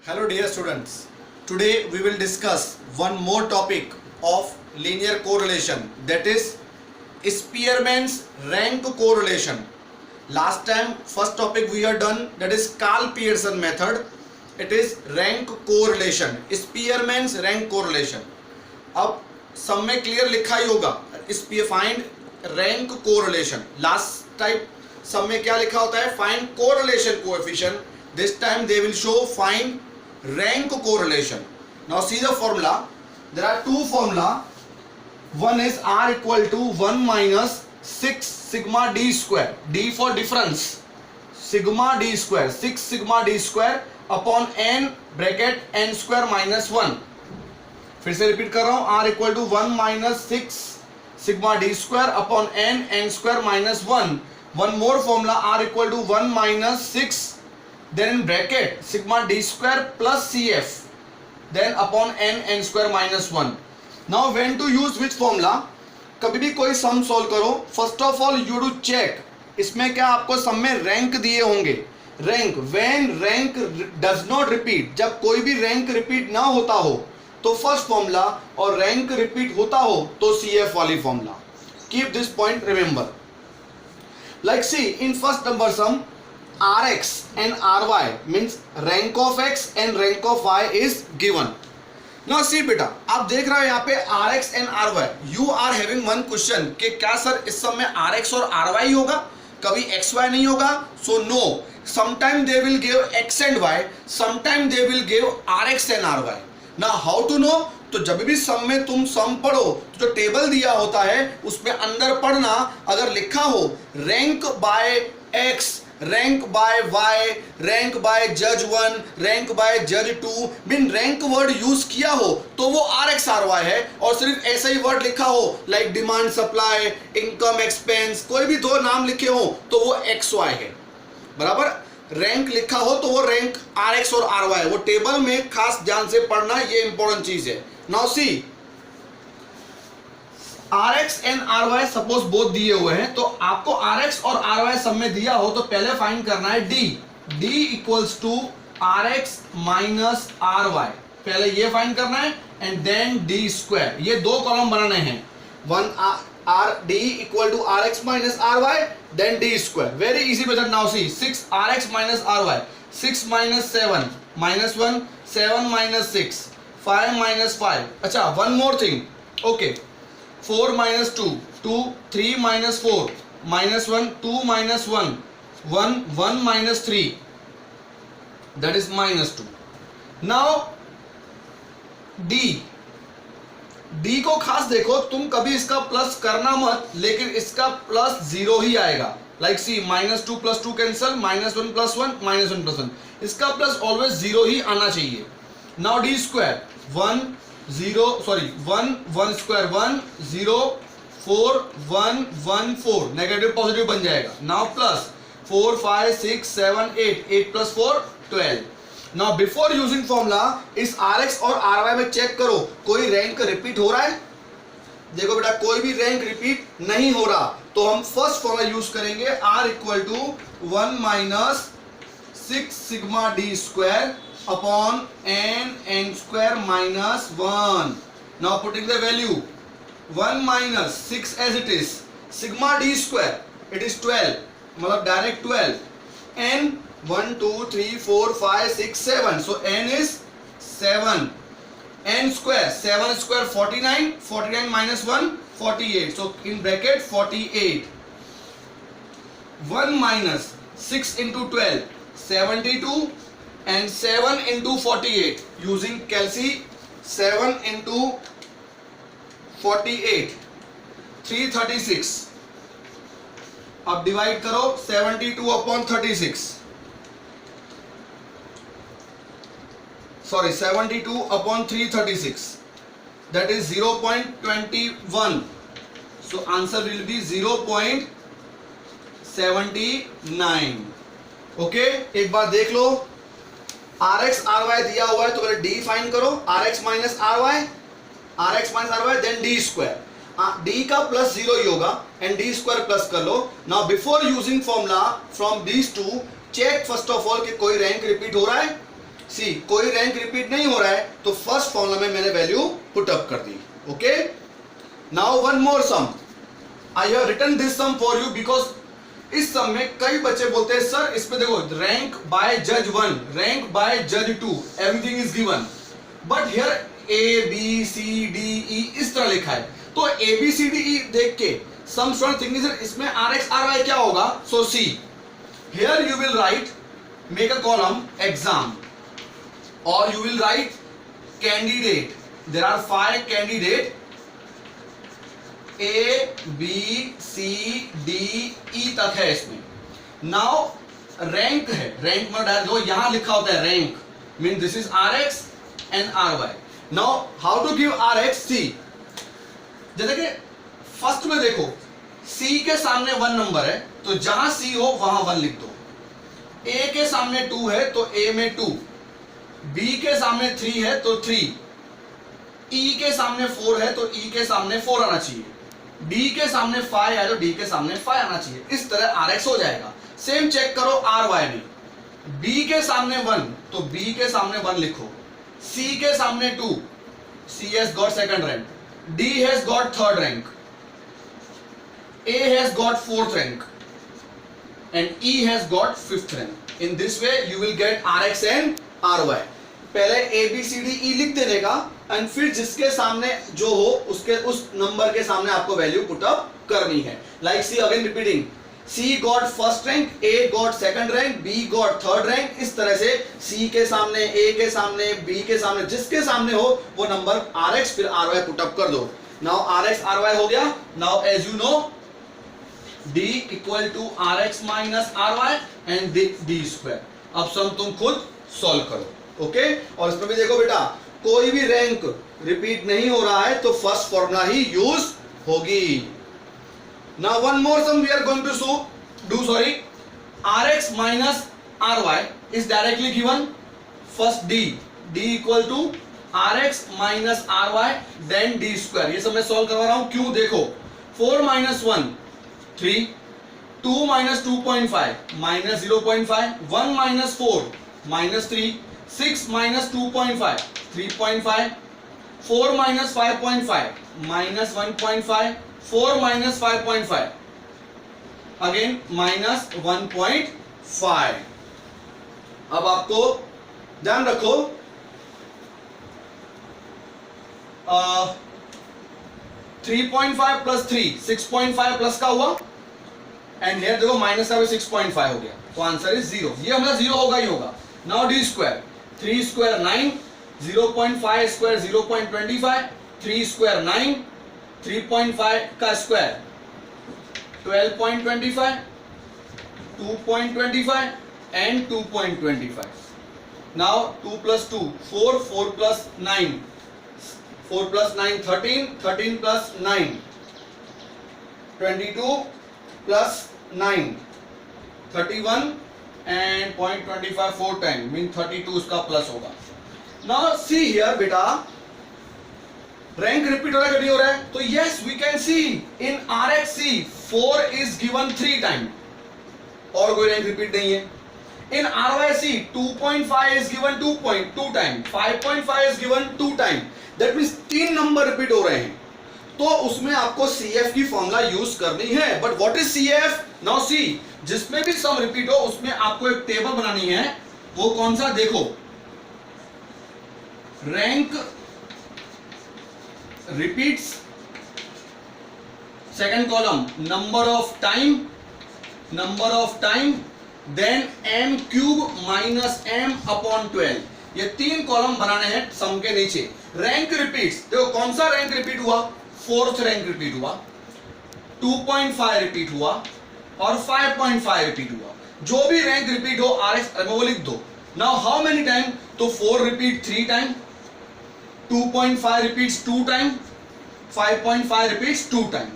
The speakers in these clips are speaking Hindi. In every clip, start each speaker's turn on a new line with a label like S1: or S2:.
S1: Hello dear students, today we will discuss one more topic of linear correlation, that is Spearman's rank correlation. Last time first topic we have done, that is Karl Pearson method. It is rank correlation, Spearman's rank correlation. अब सब में क्लियर लिखा ही होगा, find rank correlation. Last type सब में क्या लिखा होता है? Find correlation coefficient. This time they will show find rank correlation. Now see the formula. There are two formula. One is R equal to 1 minus 6 sigma d square. D for difference. Sigma d square. 6 sigma d square upon n bracket n square minus 1. फिर से रिपीट कर रहा हूं. R equal to 1 minus 6 sigma d square upon n square minus 1. One more formula. R equal to 1 minus 6 then in bracket sigma d square plus cf then upon n square minus 1. Now when to use which formula? कभी भी कोई सम सॉल्व करो, first of all you do check. इसमें क्या आपको सम में रैंक दिए होंगे. Rank, when rank does not repeat, जब कोई भी रैंक रिपीट ना होता हो तो फर्स्ट फॉर्मूला, और रैंक रिपीट होता हो तो cf वाली formula. Keep this point remember. Like see in first number sum Rx and Ry means rank of x and rank of y is given. Now see बेटा, आप देख रहे हो यहाँ पे Rx and Ry. You are having one question कि क्या सर इस सब में Rx और Ry ही होगा, कभी xy नहीं होगा? So no. Sometime they will give x and y, sometime they will give Rx and Ry. Now how to know? तो जब भी सम में तुम सम पढ़ो तो जो टेबल दिया होता है उसमें अंदर पढ़ना. अगर लिखा हो rank by x, rank by Y, rank by जज 1, रैंक बाय जज 2, मीन रैंक वर्ड यूज किया हो तो वो RX RY है. और सिर्फ ऐसा ही वर्ड लिखा हो like demand supply, income expense, कोई भी दो नाम लिखे हो तो वो XY है. बराबर. रैंक लिखा हो तो वो रैंक RX और RY, वो टेबल में खास ध्यान से पढ़ना, ये इंपॉर्टेंट चीज है. Now see Rx and Ry suppose both दिए हुए हैं, तो आपको Rx और Ry सब में दिया हो तो पहले फाइंड करना है D. D equals to Rx minus Ry. पहले ये फाइंड करना है एंड देन D स्क्वायर. ये दो कॉलम बनाने हैं. One D equal to Rx minus Ry then D square. Very easy method. Now see 6 Rx minus Ry, 6 minus 7 minus 1, 7 minus 6, 5 minus 5. अच्छा, one more thing. Okay, 4 minus 2, 2, 3 minus 4, minus 1, 2 minus 1, 1, 1 minus 3, that is minus 2. Now D, D को खास देखो, तुम कभी इसका प्लस करना मत, लेकिन इसका प्लस 0 ही आएगा. लाइक सी minus 2 plus 2 cancel, minus 1 plus 1, minus 1 plus 1. इसका प्लस ऑलवेज 0 ही आना चाहिए. Now D square 1 0 sorry 1 1 square 1 0 4 1 1 4, negative positive बन जाएगा. Now plus 4 5 6 7 8, 8 plus 4 12. Now before using formula इस Rx और Ry में चेक करो कोई रैंक रिपीट हो रहा है. देखो बेटा, कोई भी रैंक रिपीट नहीं हो रहा तो हम फर्स्ट फॉर्मूला यूज करेंगे. R equal to 1 minus 6 sigma d square upon n square minus 1. Now putting the value 1 minus 6 as it is, sigma d square it is 12, मतलब direct 12, n 1 2 3 4 5 6 7, so n is 7, n square 7 square 49, 49 minus 1 48, so in bracket 48. 1 minus 6 into 12 72 and 7 into 48 using calci. 7 into 48 336. अब डिवाइड करो 72 upon 36, sorry 72 upon 336, that is 0.21. so answer will be 0.79. Okay, एक बार देख लो. Rx Ry दिया हुआ है तो पहले D फाइंड करो. Rx minus Ry, Rx minus Ry then D square. D का प्लस 0 ही होगा एंड D स्क्वायर प्लस कर लो. Now before using formula from these two check first of all कि कोई रैंक रिपीट हो रहा है. सी कोई रैंक रिपीट नहीं हो रहा है तो फर्स्ट फॉर्मूला में मैंने वैल्यू पुट अप कर दी. Okay, now one more sum. I have written this sum for you because इस सम में कई बच्चे बोलते हैं सर इसमें देखो रैंक बाय जज 1, रैंक बाय जज 2, everything is given, but here A B C D E इस तरह लिखा है. तो ए बी सी डी ई देख के सम स्टूडेंट थिंकिंग सर इसमें आर एक्स आर वाई क्या होगा. So see here you will write, make a column exam और you will write candidate. There are 5 candidate A B C D E तक है इसमें. नाउ रैंक है, रैंक मतलब जो यहां लिखा होता है rank mean this is R X and R Y. Now how to give R X. C जैसे कि फर्स्ट में देखो सी के सामने 1 नंबर है तो जहां सी हो वहां 1 लिख दो. ए के सामने 2 है तो ए में 2, बी के सामने 3 है तो 3, ई के सामने 4 है तो ई के सामने 4 आना चाहिए, डी के सामने 5 है तो डी के सामने 5 आना चाहिए. इस तरह आर एक्स हो जाएगा. सेम चेक करो आर वाई में, बी के सामने 1 तो बी के सामने 1 लिखो, सी के सामने 2, C has got second rank, D has got third rank, A has got fourth rank and E has got 5th rank. In this way you will get RX and RY. पहले A B C D E लिख देने का एंड फिर जिसके सामने जो हो उसके उस नंबर के सामने आपको वैल्यू पुट अप करनी है. Like see again repeating, C got first rank, A got second rank, B got third rank. इस तरह से C के सामने, A के सामने, B के सामने, जिसके सामने हो वो नंबर RX फिर RY पुट अप कर दो. नाउ RX RY हो गया. Now as you know D equal to RX minus RY and D square. अब सम तुम खुद सॉल्व करो. ओके, और इसमें भी देखो बेटा कोई भी रैंक रिपीट नहीं हो रहा है तो फर्स्ट फॉर्मूला ही यूज होगी. Now one more sum we are going to do sorry. RX minus RY is directly given. First D equal to RX minus RY then D square. ये सब मैं सॉल्व करवा रहा हूं. क्यों? देखो 4 minus 1 3, 2 minus 2.5 minus 0.5, 1 minus 4 minus 3, 6 minus 2.5 3.5, 4 minus 5.5 minus 1.5, 4 minus 5.5 again minus 1.5. अब आपको ध्यान रखो 3.5 प्लस 3 6.5 प्लस का हुआ एंड हियर देखो माइनस का भी 6.5 हो गया तो आंसर इज 0. ये हमारा 0 होगा ही होगा. Now D square, 3 square 9, 0.5 square 0.25, 3 square 9, 3.5 का square 12.25, 2.25 and 2.25. Now 2 plus 2 4, 4 plus 9 4 plus 9 13, 13 plus 9 22 plus 9 31 and 0.25 4 times mean 32 इसका प्लस होगा. Now see here बेटा रैंक रिपीट हो रहा है कि नहीं हो रहा है. तो yes we can see in RXC 4 is given 3 times और कोई रैंक रिपीट नहीं है. In RYC 2.5 is given 2.2 times, 5.5 is given 2 times. That means 3 number repeat हो रहे हैं तो उसमें आपको CF की फॉर्मूला यूज करनी है. But what is CF? Now see जिसमें भी सम रिपीट हो उसमें आपको एक टेबल बनानी है. वो कौन सा? देखो rank repeats, second column number of time then m cube minus m upon 12. ये 3 कॉलम बनाने हैं सम के नीचे. रैंक रिपीट्स देखो कौन सा रैंक रिपीट हुआ? 4th रैंक रिपीट हुआ, 2.5 रिपीट हुआ और 5.5 रिपीट हुआ. जो भी रैंक रिपीट हो RX वो लिख दो. Now how many time? तो 4 repeat 3 time, 2.5 repeats 2 time, 5.5 repeats 2 time.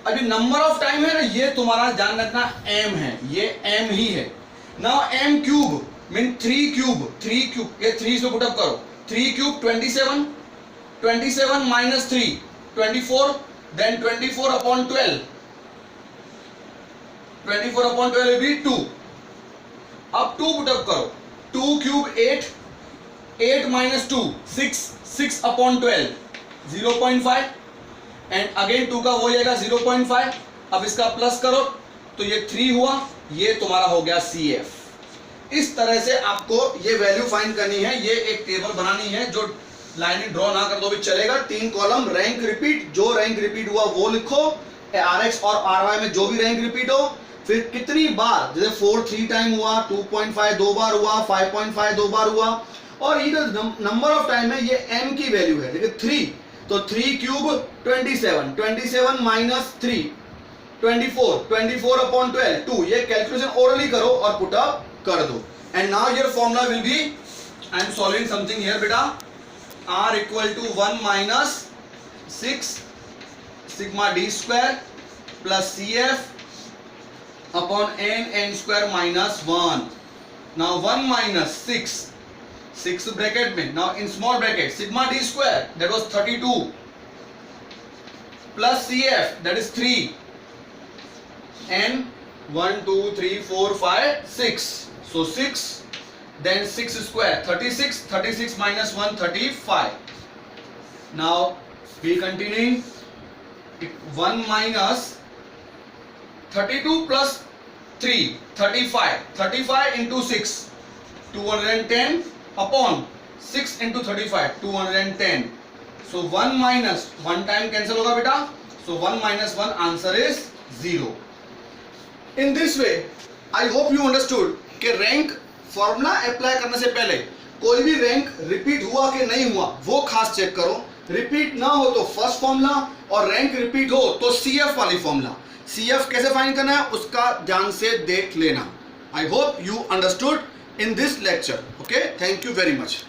S1: अभी नंबर ऑफ टाइम है ना, ये तुम्हारा ध्यान रखना m है, ये m ही है. Now m cube mean 3 cube ये 3 से पुट अप करो. 3 cube 27, 27 minus 3 24, then 24 upon 12, 24 upon 12 will be 2. अब 2 पुट अप करो. 2 cube 8, 8 minus 2 6, 6 upon 12 0.5 and again 2 का वो आएगा 0.5। अब इसका प्लस करो तो ये 3 हुआ, ये तुम्हारा हो गया CF। इस तरह से आपको ये वैल्यू फाइंड करनी है। ये एक टेबल बनानी है, जो लाइन ड्रॉ ना कर दो भी चलेगा। 3 कॉलम रैंक रिपीट, जो रैंक रिपीट हुआ वो लिखो, RX और RY में जो भी रैंक रिपीट हो, फिर कितनी बार, जैसे 4 3 टाइम हुआ, 2.5 2 बार हुआ, 5.5 2 बार हुआ, और ये नंबर ऑफ टाइम है, ये m की वैल्यू है। देखिए 3, तो 3 क्यूब 27, 27 माइनस 3 24, 24 अपॉन 12 2। ये कैलकुलेशन ओरली करो और पुट अप कर दो। And now your formula will be, I am solving something here बेटा, R equal to 1 minus 6 sigma d square plus CF upon n square minus 1। Now 1 minus 6 bracket में, now in small bracket sigma d square that was 32 plus CF that is 3 n 1 2 3 4 5 6, so 6 then 6 square 36, 36 minus 1 35। now we continuing, 1 minus 32 plus 3 35, 35 into 6 210 upon 6 into 35 210। so 1 minus 1 time cancel होगा बेटा, so 1 minus 1 answer is 0। in this way I hope you understood कि रैंक फॉर्मूला अप्लाई करने से पहले कोई भी रैंक रिपीट हुआ कि नहीं हुआ वो खास चेक करो। रिपीट ना हो तो फर्स्ट फॉर्मूला, और रैंक रिपीट हो तो CF वाली फॉर्मूला। CF कैसे फाइंड करना है उसका ध्यान से देख लेना। I hope you understood in this lecture. Okay, thank you very much.